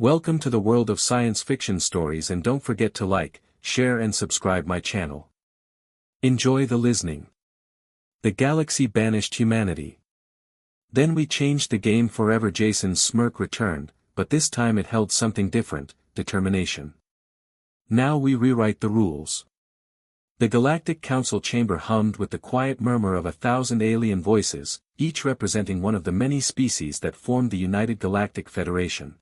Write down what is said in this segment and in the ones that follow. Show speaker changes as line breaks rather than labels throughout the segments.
Welcome to the world of science fiction stories, and don't forget to like, share and subscribe my channel. Enjoy the listening. The Galaxy Banished Humanity. Then we changed the game forever. Jason's smirk returned, but this time it held something different: determination. Now we rewrite the rules. The Galactic Council chamber hummed with the quiet murmur of 1,000 alien voices, each representing one of the many species that formed the United Galactic Federation.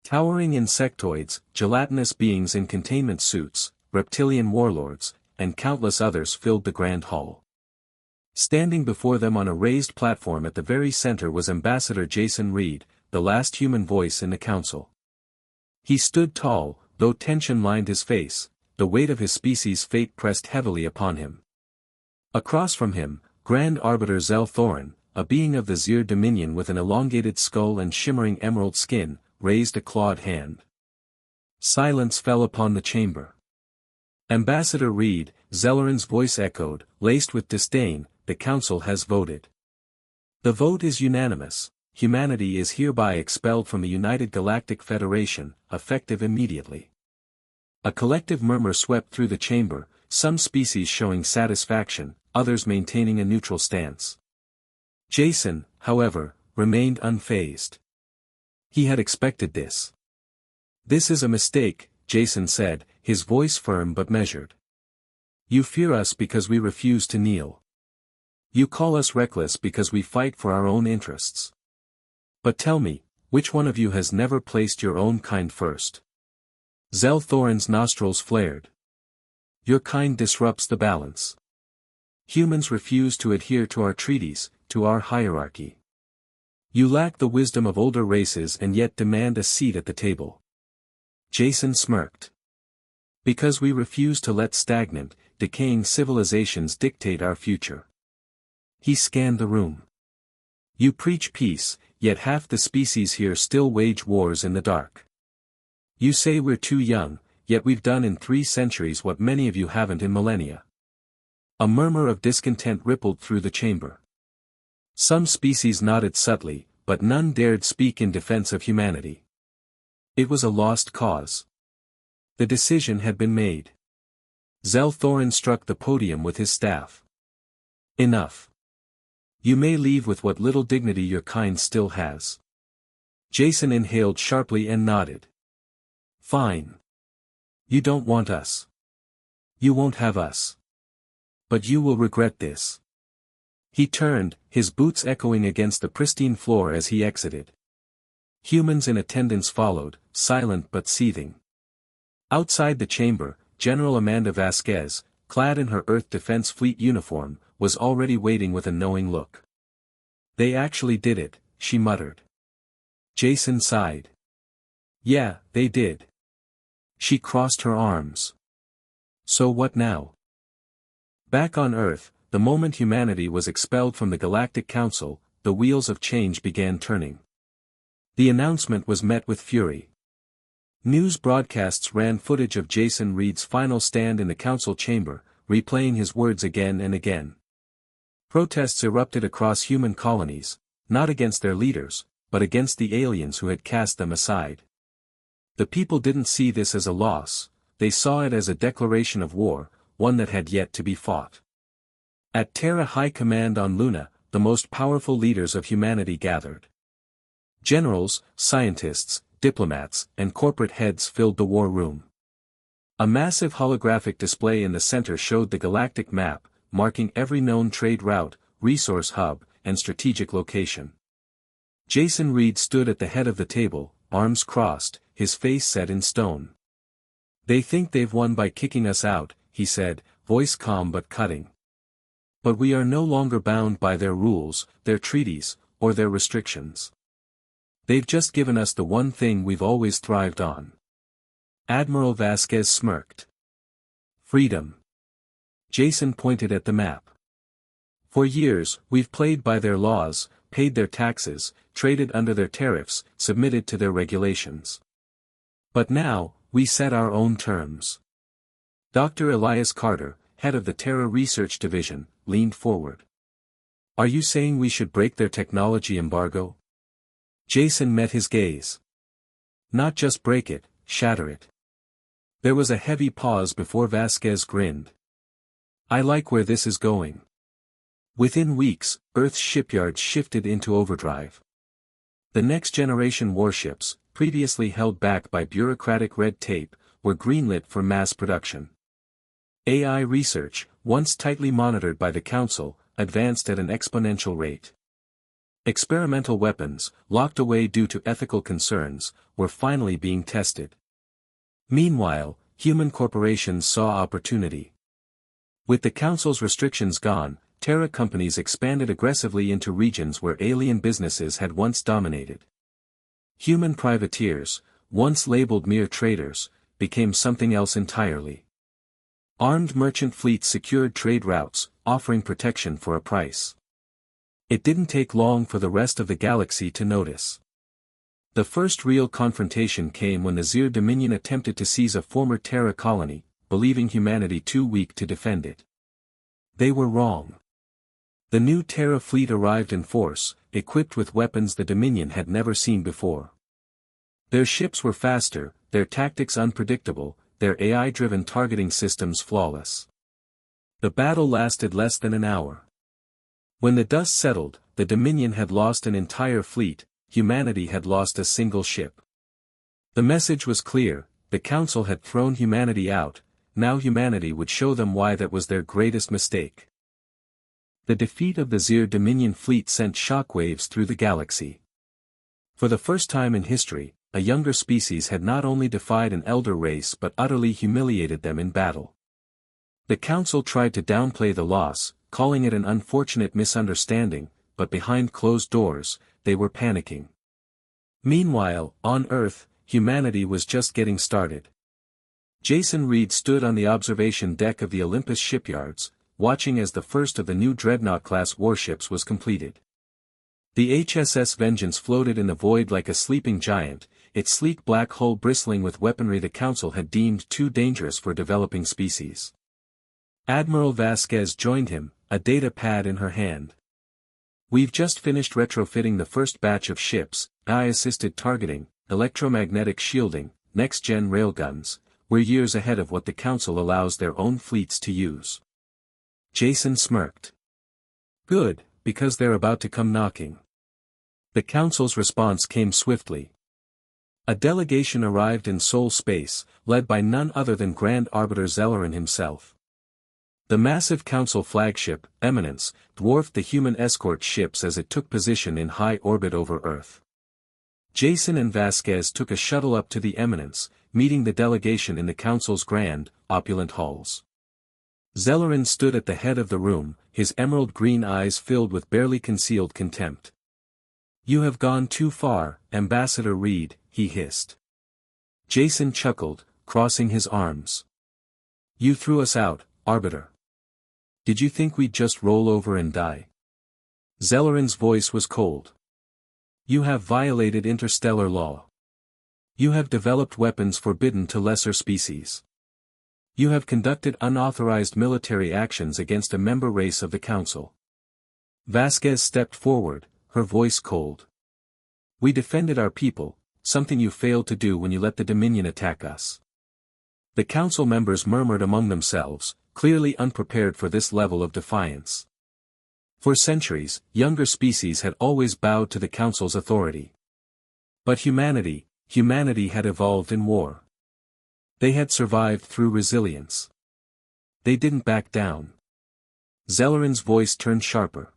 Towering insectoids, gelatinous beings in containment suits, reptilian warlords, and countless others filled the grand hall. Standing before them on a raised platform at the very center was Ambassador Jason Reed, the last human voice in the council. He stood tall, though tension lined his face, the weight of his species' fate pressed heavily upon him. Across from him, Grand Arbiter Zell Thorin, a being of the Zir Dominion with an elongated skull and shimmering emerald skin, raised a clawed hand. Silence fell upon the chamber. Ambassador Reed, Zelleran's voice echoed, laced with disdain, "The council has voted. The vote is unanimous. Humanity is hereby expelled from the United Galactic Federation, effective immediately." A collective murmur swept through the chamber, some species showing satisfaction, others maintaining a neutral stance. Jason, however, remained unfazed. He had expected this. "This is a mistake," Jason said, his voice firm but measured. "You fear us because we refuse to kneel. You call us reckless because we fight for our own interests. But tell me, which one of you has never placed your own kind first?" Zell Thorin's nostrils flared. "Your kind disrupts the balance. Humans refuse to adhere to our treaties, to our hierarchy. You lack the wisdom of older races and yet demand a seat at the table." Jason smirked. "Because we refuse to let stagnant, decaying civilizations dictate our future." He scanned the room. "You preach peace, yet half the species here still wage wars in the dark. You say we're too young, yet we've done in 3 centuries what many of you haven't in millennia." A murmur of discontent rippled through the chamber. Some species nodded subtly, but none dared speak in defense of humanity. It was a lost cause. The decision had been made. Zell Thorin struck the podium with his staff. "Enough. You may leave with what little dignity your kind still has." Jason inhaled sharply and nodded. "Fine. You don't want us. You won't have us. But you will regret this." He turned, his boots echoing against the pristine floor as he exited. Humans in attendance followed, silent but seething. Outside the chamber, General Amanda Vasquez, clad in her Earth Defense Fleet uniform, was already waiting with a knowing look. "They actually did it," she muttered. Jason sighed. "Yeah, they did." She crossed her arms. "So what now?" Back on Earth, the moment humanity was expelled from the Galactic Council, the wheels of change began turning. The announcement was met with fury. News broadcasts ran footage of Jason Reed's final stand in the council chamber, replaying his words again and again. Protests erupted across human colonies, not against their leaders, but against the aliens who had cast them aside. The people didn't see this as a loss, they saw it as a declaration of war, one that had yet to be fought. At Terra High Command on Luna, the most powerful leaders of humanity gathered. Generals, scientists, diplomats, and corporate heads filled the war room. A massive holographic display in the center showed the galactic map, marking every known trade route, resource hub, and strategic location. Jason Reed stood at the head of the table, arms crossed, his face set in stone. "They think they've won by kicking us out," he said, voice calm but cutting. "But we are no longer bound by their rules, their treaties, or their restrictions. They've just given us the one thing we've always thrived on." Admiral Vasquez smirked. "Freedom." Jason pointed at the map. "For years, we've played by their laws, paid their taxes, traded under their tariffs, submitted to their regulations. But now, we set our own terms." Dr. Elias Carter, head of the Terra Research Division, leaned forward. "Are you saying we should break their technology embargo?" Jason met his gaze. Not just break it, shatter it. There was a heavy pause before Vasquez grinned. I like where this is going. Within weeks, Earth's shipyards shifted into overdrive. The next-generation warships, previously held back by bureaucratic red tape, were greenlit for mass production. AI research, once tightly monitored by the Council, advanced at an exponential rate. Experimental weapons, locked away due to ethical concerns, were finally being tested. Meanwhile, human corporations saw opportunity. With the Council's restrictions gone, Terra companies expanded aggressively into regions where alien businesses had once dominated. Human privateers, once labeled mere traders, became something else entirely. Armed merchant fleets secured trade routes, offering protection for a price. It didn't take long for the rest of the galaxy to notice. The first real confrontation came when the Zir Dominion attempted to seize a former Terra colony, believing humanity too weak to defend it. They were wrong. The new Terra fleet arrived in force, equipped with weapons the Dominion had never seen before. Their ships were faster, their tactics unpredictable, their AI-driven targeting systems flawless. The battle lasted less than an hour. When the dust settled, the Dominion had lost an entire fleet, humanity had lost a single ship. The message was clear, the Council had thrown humanity out, now humanity would show them why that was their greatest mistake. The defeat of the Zir Dominion fleet sent shockwaves through the galaxy. For the first time in history, a younger species had not only defied an elder race but utterly humiliated them in battle. The Council tried to downplay the loss, calling it an unfortunate misunderstanding, but behind closed doors, they were panicking. Meanwhile, on Earth, humanity was just getting started. Jason Reed stood on the observation deck of the Olympus shipyards, watching as the first of the new Dreadnought-class warships was completed. The HSS Vengeance floated in the void like a sleeping giant, its sleek black hull bristling with weaponry the Council had deemed too dangerous for developing species. Admiral Vasquez joined him, a data pad in her hand. We've just finished retrofitting the first batch of ships, AI-assisted targeting, electromagnetic shielding, next-gen railguns. We're years ahead of what the Council allows their own fleets to use. Jason smirked. Good, because they're about to come knocking. The Council's response came swiftly. A delegation arrived in Sol space, led by none other than Grand Arbiter Zellerin himself. The massive Council flagship, Eminence, dwarfed the human escort ships as it took position in high orbit over Earth. Jason and Vasquez took a shuttle up to the Eminence, meeting the delegation in the Council's grand, opulent halls. Zellerin stood at the head of the room, his emerald green eyes filled with barely concealed contempt. You have gone too far, Ambassador Reed, he hissed. Jason chuckled, crossing his arms. You threw us out, Arbiter. Did you think we'd just roll over and die? Zellerin's voice was cold. You have violated interstellar law. You have developed weapons forbidden to lesser species. You have conducted unauthorized military actions against a member race of the Council. Vasquez stepped forward, her voice cold. We defended our people, something you failed to do when you let the Dominion attack us. The Council members murmured among themselves, clearly unprepared for this level of defiance. For centuries, younger species had always bowed to the Council's authority. But humanity had evolved in war. They had survived through resilience. They didn't back down. Zellerin's voice turned sharper.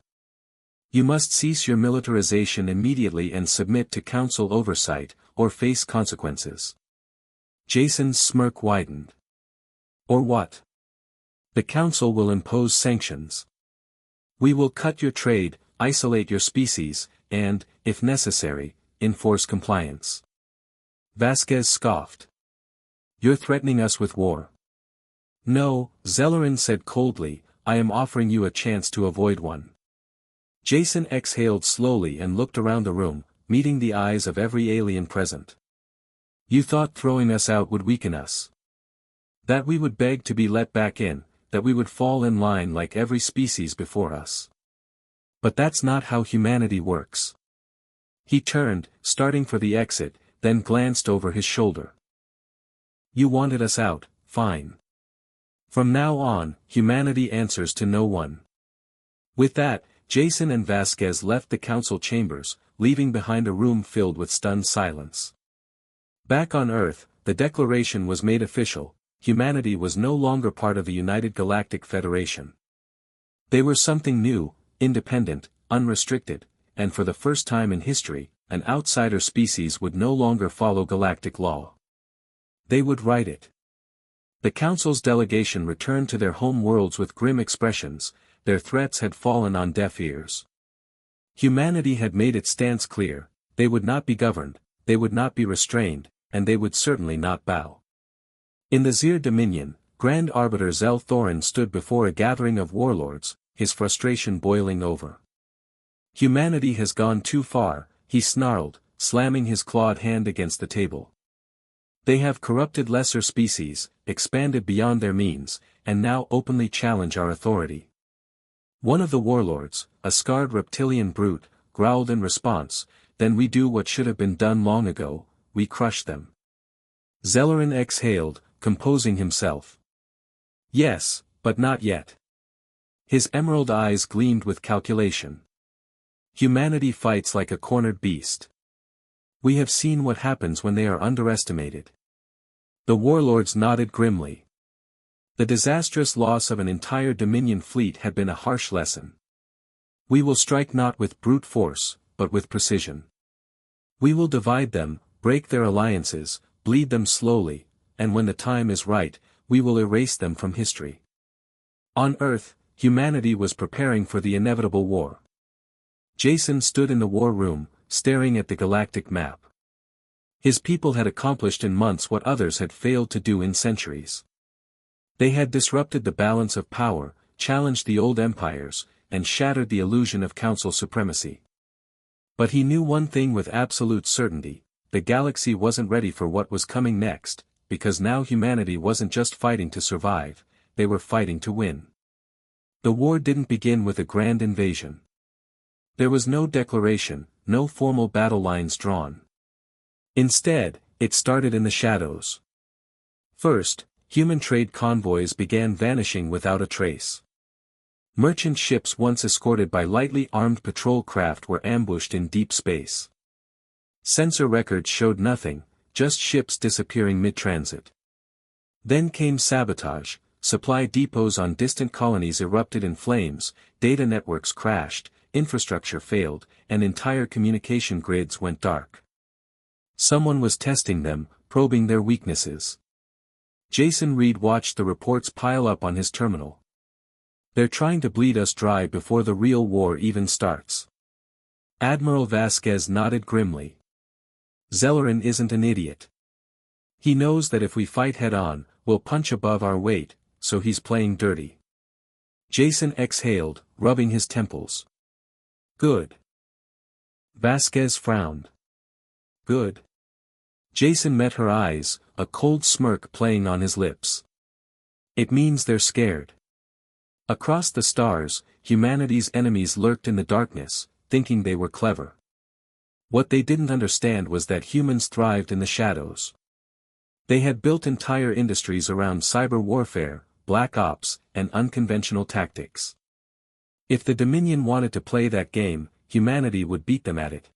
You must cease your militarization immediately and submit to Council oversight, or face consequences. Jason's smirk widened. Or what? The Council will impose sanctions. We will cut your trade, isolate your species, and, if necessary, enforce compliance. Vasquez scoffed. You're threatening us with war. No, Zellerin said coldly, I am offering you a chance to avoid one. Jason exhaled slowly and looked around the room, meeting the eyes of every alien present. You thought throwing us out would weaken us. That we would beg to be let back in, that we would fall in line like every species before us. But that's not how humanity works. He turned, starting for the exit, then glanced over his shoulder. You wanted us out, fine. From now on, humanity answers to no one. With that, Jason and Vasquez left the council chambers, leaving behind a room filled with stunned silence. Back on Earth, the declaration was made official: humanity was no longer part of the United Galactic Federation. They were something new, independent, unrestricted, and for the first time in history, an outsider species would no longer follow galactic law. They would write it. The Council's delegation returned to their home worlds with grim expressions. Their threats had fallen on deaf ears. Humanity had made its stance clear: they would not be governed, they would not be restrained, and they would certainly not bow. In the Zir Dominion, Grand Arbiter Zel Thorin stood before a gathering of warlords, his frustration boiling over. Humanity has gone too far, he snarled, slamming his clawed hand against the table. They have corrupted lesser species, expanded beyond their means, and now openly challenge our authority. One of the warlords, a scarred reptilian brute, growled in response, "Then we do what should have been done long ago, we crush them." Zellerin exhaled, composing himself. Yes, but not yet. His emerald eyes gleamed with calculation. Humanity fights like a cornered beast. We have seen what happens when they are underestimated. The warlords nodded grimly. The disastrous loss of an entire Dominion fleet had been a harsh lesson. We will strike not with brute force, but with precision. We will divide them, break their alliances, bleed them slowly, and when the time is right, we will erase them from history. On Earth, humanity was preparing for the inevitable war. Jason stood in the war room, staring at the galactic map. His people had accomplished in months what others had failed to do in centuries. They had disrupted the balance of power, challenged the old empires, and shattered the illusion of council supremacy. But he knew one thing with absolute certainty: the galaxy wasn't ready for what was coming next, because now humanity wasn't just fighting to survive, they were fighting to win. The war didn't begin with a grand invasion. There was no declaration, no formal battle lines drawn. Instead, it started in the shadows. First, human trade convoys began vanishing without a trace. Merchant ships once escorted by lightly armed patrol craft were ambushed in deep space. Sensor records showed nothing, just ships disappearing mid-transit. Then came sabotage: supply depots on distant colonies erupted in flames, data networks crashed, infrastructure failed, and entire communication grids went dark. Someone was testing them, probing their weaknesses. Jason Reed watched the reports pile up on his terminal. They're trying to bleed us dry before the real war even starts. Admiral Vasquez nodded grimly. Zellerin isn't an idiot. He knows that if we fight head-on, we'll punch above our weight, so he's playing dirty. Jason exhaled, rubbing his temples. Good. Vasquez frowned. Good. Jason met her eyes, a cold smirk playing on his lips. It means they're scared. Across the stars, humanity's enemies lurked in the darkness, thinking they were clever. What they didn't understand was that humans thrived in the shadows. They had built entire industries around cyber warfare, black ops, and unconventional tactics. If the Dominion wanted to play that game, humanity would beat them at it.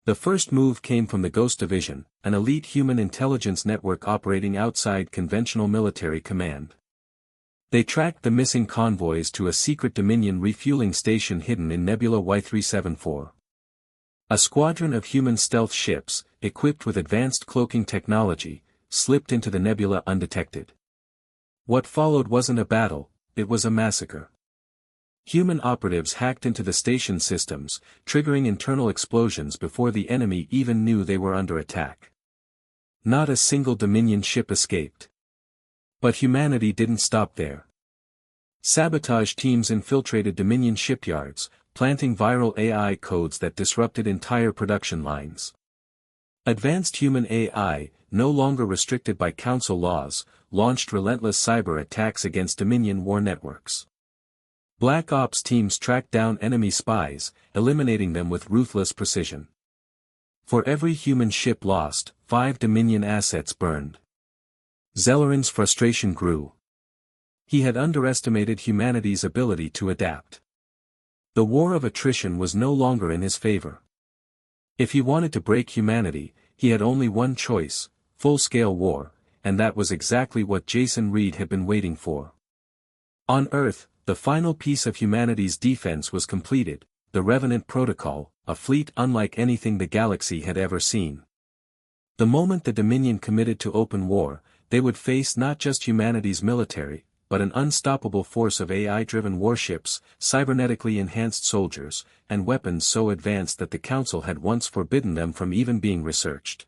The first move came from the Ghost Division, an elite human intelligence network operating outside conventional military command. They tracked the missing convoys to a secret Dominion refueling station hidden in Nebula Y374. A squadron of human stealth ships, equipped with advanced cloaking technology, slipped into the nebula undetected. What followed wasn't a battle, it was a massacre. Human operatives hacked into the station systems, triggering internal explosions before the enemy even knew they were under attack. Not a single Dominion ship escaped. But humanity didn't stop there. Sabotage teams infiltrated Dominion shipyards, planting viral AI codes that disrupted entire production lines. Advanced human AI, no longer restricted by council laws, launched relentless cyber attacks against Dominion war networks. Black Ops teams tracked down enemy spies, eliminating them with ruthless precision. For every human ship lost, 5 Dominion assets burned. Zellerin's frustration grew. He had underestimated humanity's ability to adapt. The war of attrition was no longer in his favor. If he wanted to break humanity, he had only one choice: full-scale war, and that was exactly what Jason Reed had been waiting for. On Earth, the final piece of humanity's defense was completed, the Revenant Protocol, a fleet unlike anything the galaxy had ever seen. The moment the Dominion committed to open war, they would face not just humanity's military, but an unstoppable force of AI-driven warships, cybernetically enhanced soldiers, and weapons so advanced that the Council had once forbidden them from even being researched.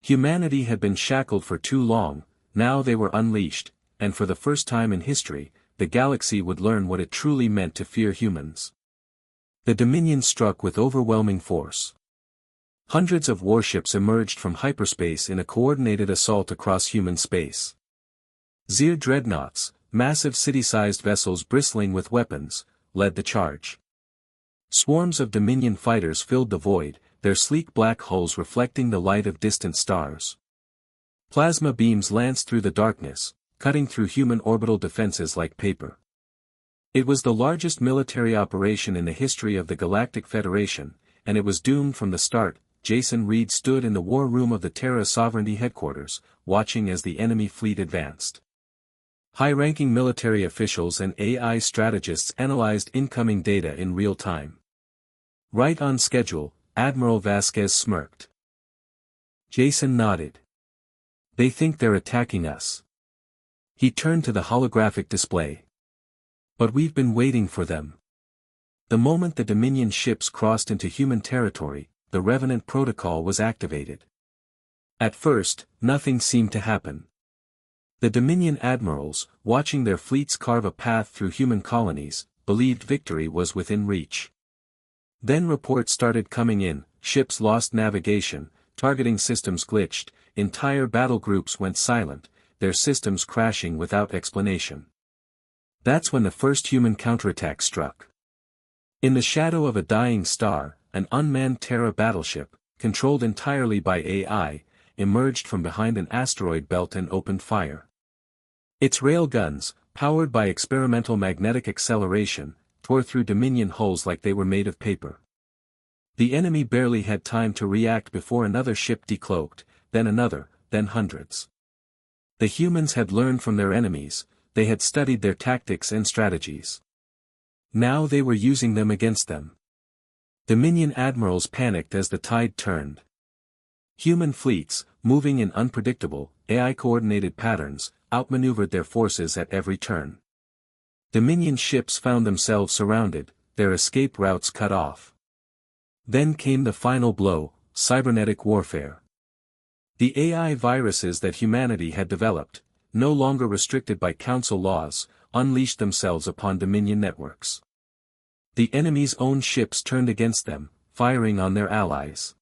Humanity had been shackled for too long, now they were unleashed, and for the first time in history, the galaxy would learn what it truly meant to fear humans. The Dominion struck with overwhelming force. Hundreds of warships emerged from hyperspace in a coordinated assault across human space. Zir dreadnoughts, massive city-sized vessels bristling with weapons, led the charge. Swarms of Dominion fighters filled the void, their sleek black hulls reflecting the light of distant stars. Plasma beams lanced through the darkness, cutting through human orbital defenses like paper. It was the largest military operation in the history of the Galactic Federation, and it was doomed from the start. Jason Reed stood in the war room of the Terra Sovereignty headquarters, watching as the enemy fleet advanced. High-ranking military officials and AI strategists analyzed incoming data in real time. Right on schedule, Admiral Vasquez smirked. Jason nodded. They think they're attacking us. He turned to the holographic display. But we've been waiting for them. The moment the Dominion ships crossed into human territory, the Revenant Protocol was activated. At first, nothing seemed to happen. The Dominion admirals, watching their fleets carve a path through human colonies, believed victory was within reach. Then reports started coming in, ships lost navigation, targeting systems glitched, entire battle groups went silent, their systems crashing without explanation. That's when the first human counterattack struck. In the shadow of a dying star, an unmanned Terra battleship, controlled entirely by AI, emerged from behind an asteroid belt and opened fire. Its railguns, powered by experimental magnetic acceleration, tore through Dominion hulls like they were made of paper. The enemy barely had time to react before another ship decloaked, then another, then hundreds. The humans had learned from their enemies, they had studied their tactics and strategies. Now they were using them against them. Dominion admirals panicked as the tide turned. Human fleets, moving in unpredictable, AI-coordinated patterns, outmaneuvered their forces at every turn. Dominion ships found themselves surrounded, their escape routes cut off. Then came the final blow, cybernetic warfare. The AI viruses that humanity had developed, no longer restricted by Council laws, unleashed themselves upon Dominion networks. The enemy's own ships turned against them, firing on their allies.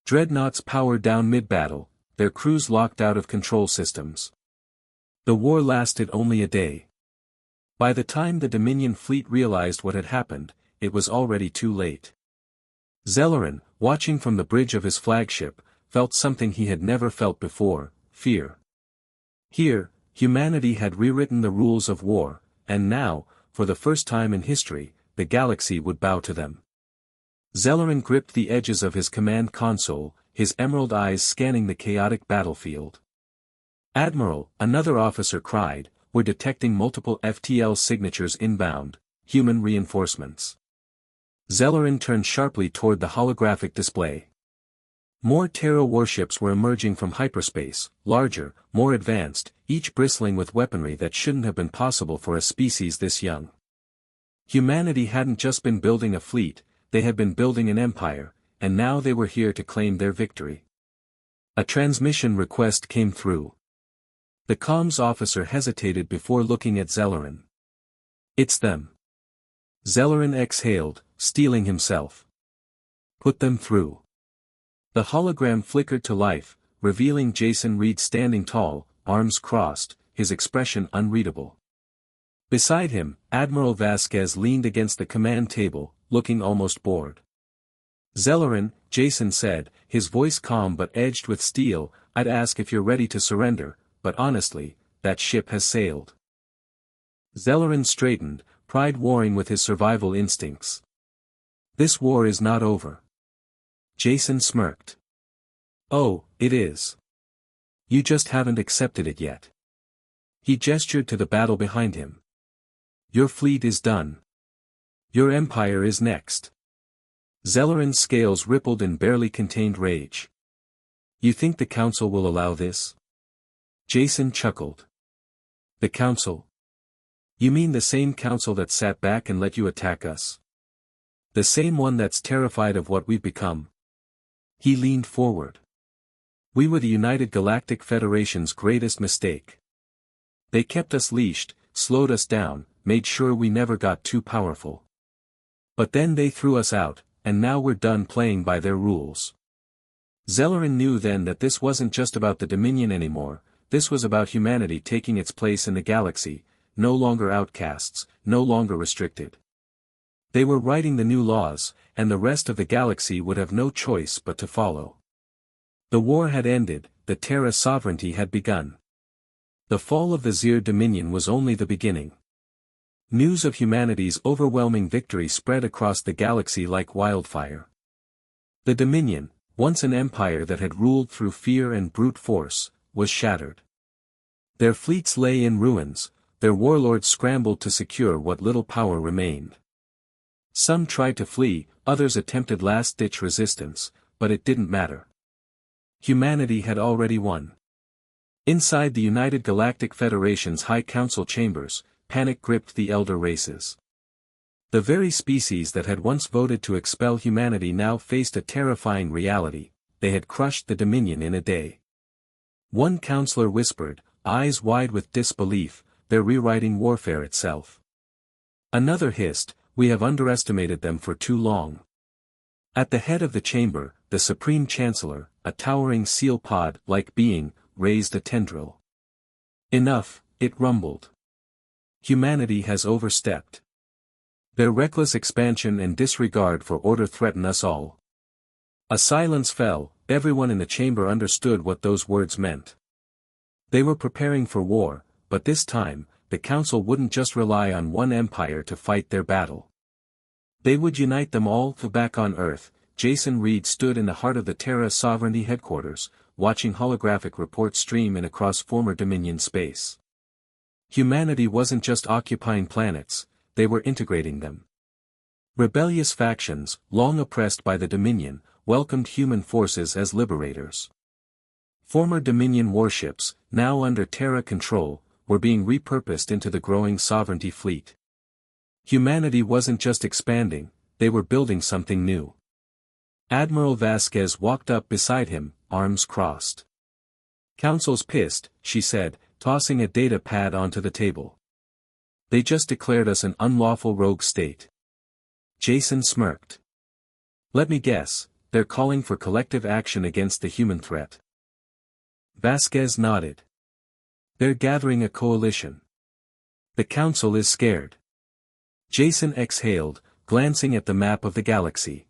Dreadnoughts powered down mid-battle, their crews locked out of control systems. The war lasted only a day. By the time the Dominion fleet realized what had happened, it was already too late. Zellerin, watching from the bridge of his flagship, felt something he had never felt before: fear. Here, humanity had rewritten the rules of war, and now, for the first time in history, the galaxy would bow to them. Zellerin gripped the edges of his command console, his emerald eyes scanning the chaotic battlefield. "Admiral," another officer cried, "we're detecting multiple FTL signatures inbound, human reinforcements." Zellerin turned sharply toward the holographic display. More Terra warships were emerging from hyperspace, larger, more advanced, each bristling with weaponry that shouldn't have been possible for a species this young. Humanity hadn't just been building a fleet, they had been building an empire, and now they were here to claim their victory. A transmission request came through. The comms officer hesitated before looking at Zellerin. "It's them." Zellerin exhaled, steeling himself. "Put them through." The hologram flickered to life, revealing Jason Reed standing tall, arms crossed, his expression unreadable. Beside him, Admiral Vasquez leaned against the command table, looking almost bored. Zellerin, Jason said, his voice calm but edged with steel, "I'd ask if you're ready to surrender, but honestly, that ship has sailed." Zellerin straightened, pride warring with his survival instincts. "This war is not over." Jason smirked. "Oh, it is. You just haven't accepted it yet." He gestured to the battle behind him. "Your fleet is done. Your empire is next." Zellerin's scales rippled in barely contained rage. "You think the Council will allow this?" Jason chuckled. "The Council? You mean the same Council that sat back and let you attack us? The same one that's terrified of what we've become?" He leaned forward. "We were the United Galactic Federation's greatest mistake. They kept us leashed, slowed us down, made sure we never got too powerful. But then they threw us out, and now we're done playing by their rules." Zellerin knew then that this wasn't just about the Dominion anymore, this was about humanity taking its place in the galaxy, no longer outcasts, no longer restricted. They were writing the new laws, and the rest of the galaxy would have no choice but to follow. The war had ended, the Terra sovereignty had begun. The fall of the Zir Dominion was only the beginning. News of humanity's overwhelming victory spread across the galaxy like wildfire. The Dominion, once an empire that had ruled through fear and brute force, was shattered. Their fleets lay in ruins, their warlords scrambled to secure what little power remained. Some tried to flee, others attempted last-ditch resistance, but it didn't matter. Humanity had already won. Inside the United Galactic Federation's High Council chambers, panic gripped the elder races. The very species that had once voted to expel humanity now faced a terrifying reality: they had crushed the Dominion in a day. One counselor whispered, eyes wide with disbelief, "They're rewriting warfare itself." Another hissed, "We have underestimated them for too long." At the head of the chamber, the Supreme Chancellor, a towering seal pod-like being, raised a tendril. "Enough," it rumbled. "Humanity has overstepped. Their reckless expansion and disregard for order threaten us all." A silence fell, everyone in the chamber understood what those words meant. They were preparing for war, but this time, the Council wouldn't just rely on one empire to fight their battle. They would unite them all. Back on Earth, Jason Reed stood in the heart of the Terra Sovereignty headquarters, watching holographic reports stream in across former Dominion space. Humanity wasn't just occupying planets, they were integrating them. Rebellious factions, long oppressed by the Dominion, welcomed human forces as liberators. Former Dominion warships, now under Terra control, were being repurposed into the growing Sovereignty fleet. Humanity wasn't just expanding, they were building something new. Admiral Vasquez walked up beside him, arms crossed. "Council's pissed," she said, tossing a data pad onto the table. "They just declared us an unlawful rogue state." Jason smirked. "Let me guess, they're calling for collective action against the human threat." Vasquez nodded. "They're gathering a coalition. The Council is scared." Jason exhaled, glancing at the map of the galaxy.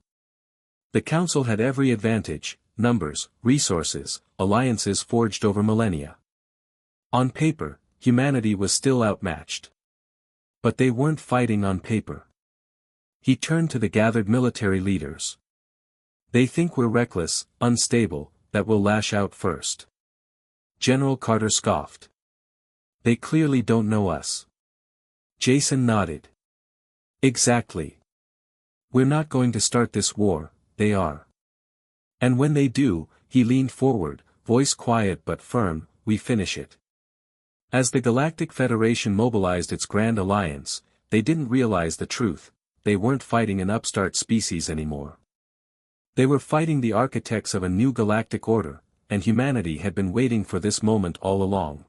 The Council had every advantage: numbers, resources, alliances forged over millennia. On paper, humanity was still outmatched. But they weren't fighting on paper. He turned to the gathered military leaders. "They think we're reckless, unstable, that we'll lash out first." General Carter scoffed. "They clearly don't know us." Jason nodded. "Exactly. We're not going to start this war, they are. And when they do," he leaned forward, voice quiet but firm, "we finish it." As the Galactic Federation mobilized its Grand Alliance, they didn't realize the truth: they weren't fighting an upstart species anymore. They were fighting the architects of a new galactic order, and humanity had been waiting for this moment all along.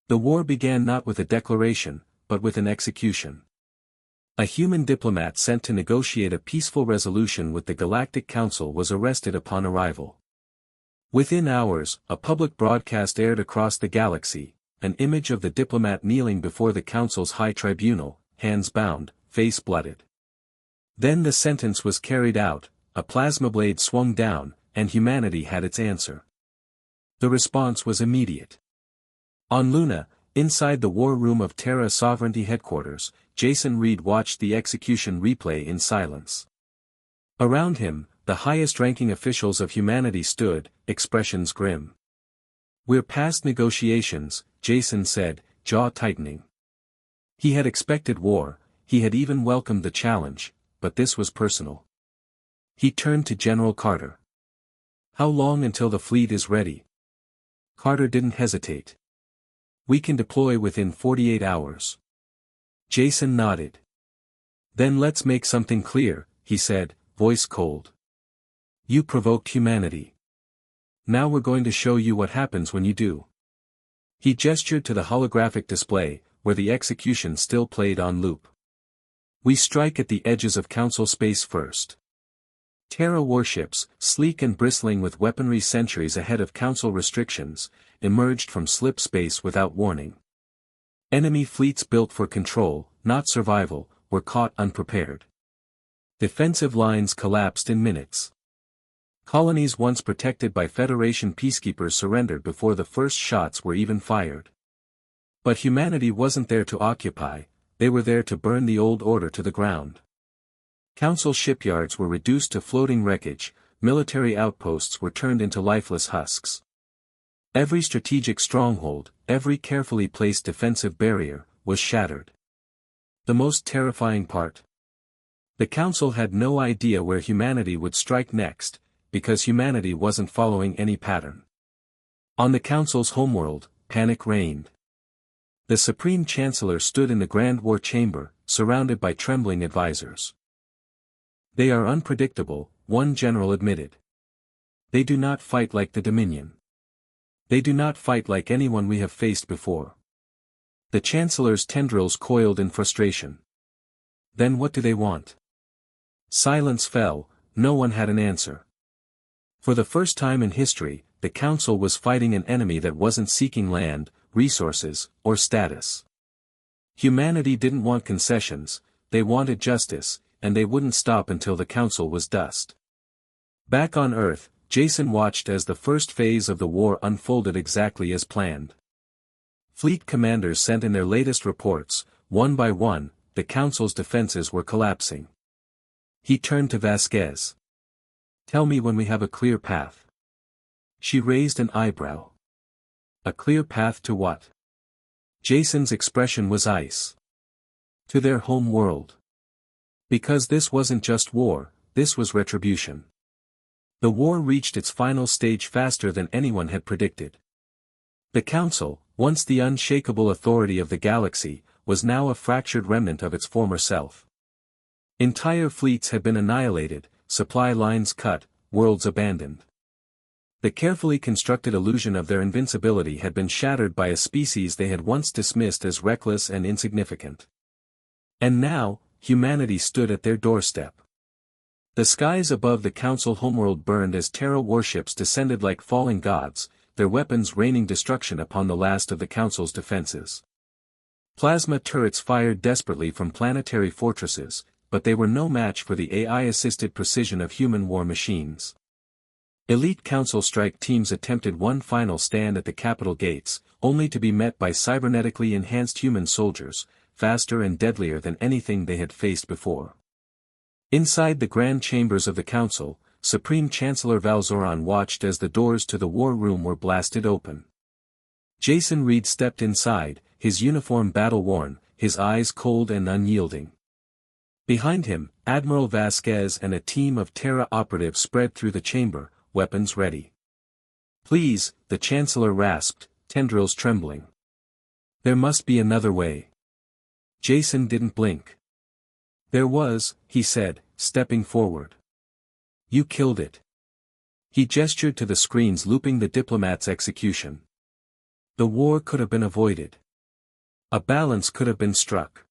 The war began not with a declaration, but with an execution. A human diplomat sent to negotiate a peaceful resolution with the Galactic Council was arrested upon arrival. Within hours, a public broadcast aired across the galaxy, an image of the diplomat kneeling before the Council's high tribunal, hands bound, face blooded. Then the sentence was carried out: a plasma blade swung down, and humanity had its answer. The response was immediate. On Luna, inside the war room of Terra Sovereignty headquarters, Jason Reed watched the execution replay in silence. Around him, the highest-ranking officials of humanity stood, expressions grim. "We're past negotiations," Jason said, jaw tightening. He had expected war, he had even welcomed the challenge, but this was personal. He turned to General Carter. "How long until the fleet is ready?" Carter didn't hesitate. "We can deploy within 48 hours. Jason nodded. "Then let's make something clear," he said, voice cold. "You provoked humanity. Now we're going to show you what happens when you do." He gestured to the holographic display, where the execution still played on loop. "We strike at the edges of Council space first." Terra warships, sleek and bristling with weaponry centuries ahead of Council restrictions, emerged from slip space without warning. Enemy fleets built for control, not survival, were caught unprepared. Defensive lines collapsed in minutes. Colonies once protected by Federation peacekeepers surrendered before the first shots were even fired. But humanity wasn't there to occupy, they were there to burn the old order to the ground. Council shipyards were reduced to floating wreckage, military outposts were turned into lifeless husks. Every strategic stronghold, every carefully placed defensive barrier, was shattered. The most terrifying part? The Council had no idea where humanity would strike next, because humanity wasn't following any pattern. On the Council's homeworld, panic reigned. The Supreme Chancellor stood in the Grand War Chamber, surrounded by trembling advisors. "They are unpredictable," one general admitted. "They do not fight like the Dominion. They do not fight like anyone we have faced before." The Chancellor's tendrils coiled in frustration. "Then what do they want?" Silence fell, no one had an answer. For the first time in history, the Council was fighting an enemy that wasn't seeking land, resources, or status. Humanity didn't want concessions, they wanted justice, and they wouldn't stop until the Council was dust. Back on Earth, Jason watched as the first phase of the war unfolded exactly as planned. Fleet commanders sent in their latest reports, one by one, the Council's defenses were collapsing. He turned to Vasquez. "Tell me when we have a clear path." She raised an eyebrow. "A clear path to what?" Jason's expression was ice. "To their home world. Because this wasn't just war, this was retribution." The war reached its final stage faster than anyone had predicted. The Council, once the unshakable authority of the galaxy, was now a fractured remnant of its former self. Entire fleets had been annihilated, supply lines cut, worlds abandoned. The carefully constructed illusion of their invincibility had been shattered by a species they had once dismissed as reckless and insignificant. And now, humanity stood at their doorstep. The skies above the Council homeworld burned as Terra warships descended like falling gods, their weapons raining destruction upon the last of the Council's defenses. Plasma turrets fired desperately from planetary fortresses, but they were no match for the AI-assisted precision of human war machines. Elite Council strike teams attempted one final stand at the Capitol gates, only to be met by cybernetically enhanced human soldiers, faster and deadlier than anything they had faced before. Inside the grand chambers of the Council, Supreme Chancellor Valzoran watched as the doors to the war room were blasted open. Jason Reed stepped inside, his uniform battle-worn, his eyes cold and unyielding. Behind him, Admiral Vasquez and a team of Terra operatives spread through the chamber, weapons ready. "Please," the Chancellor rasped, tendrils trembling. "There must be another way." Jason didn't blink. "There was," he said, stepping forward. "You killed it." He gestured to the screens looping the diplomat's execution. "The war could have been avoided. A balance could have been struck.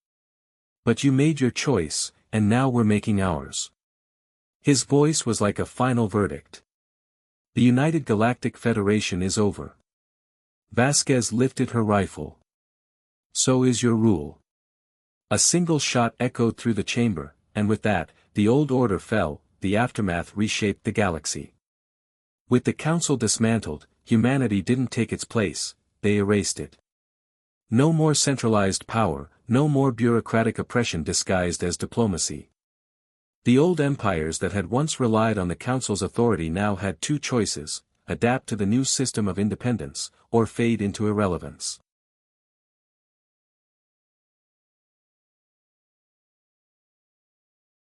But you made your choice, and now we're making ours." His voice was like a final verdict. "The United Galactic Federation is over." Vasquez lifted her rifle. "So is your rule." A single shot echoed through the chamber, and with that, the old order fell, the aftermath reshaped the galaxy. With the council dismantled, humanity didn't take its place, they erased it. No more centralized power, no more bureaucratic oppression disguised as diplomacy. The old empires that had once relied on the council's authority now had two choices: adapt to the new system of independence, or fade into irrelevance.